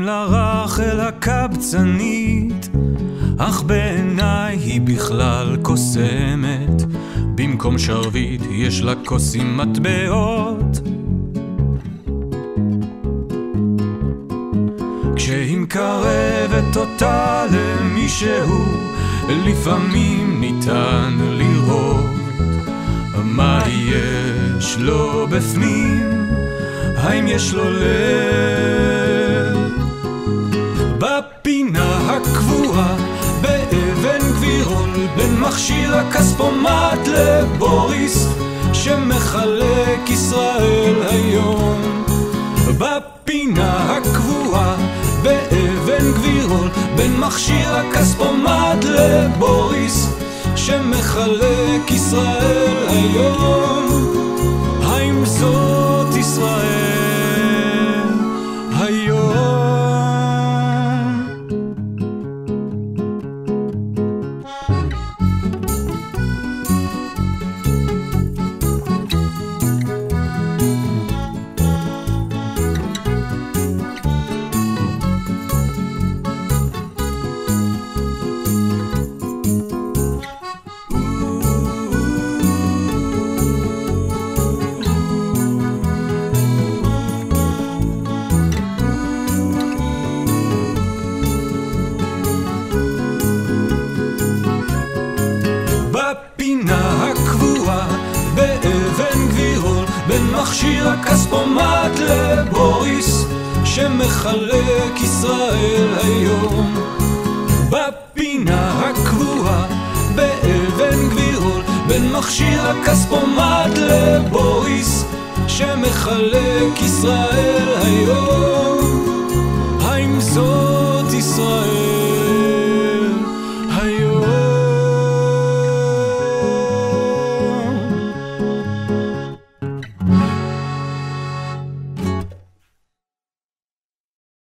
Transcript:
לרחל הקבצנית, אך בעיניי היא בכלל קוסמת. במקום שרביט יש לה כוס עם מטבעות. כשהיא מקרבת אותה למישהו, לפעמים ניתן לראות מה יש לו בפנים, האם יש לו לב. בפינה הקבועה באבן גבירול, בין מכשיר הכספומט לבוריס, שמחלק ישראל היום. בפינה הקבועה באבן גבירול, בין מכשיר הכספומט לבוריס, שמחלק ישראל היום. האם זאת ישראל היום? בפינה הקבועה באבן גבירול, בין מכשיר הכספומט לבוריס, שמחלק ישראל היום. בפינה הקבועה באבן גבירול, בין מכשיר הכספומט לבוריס, שמחלק ישראל היום.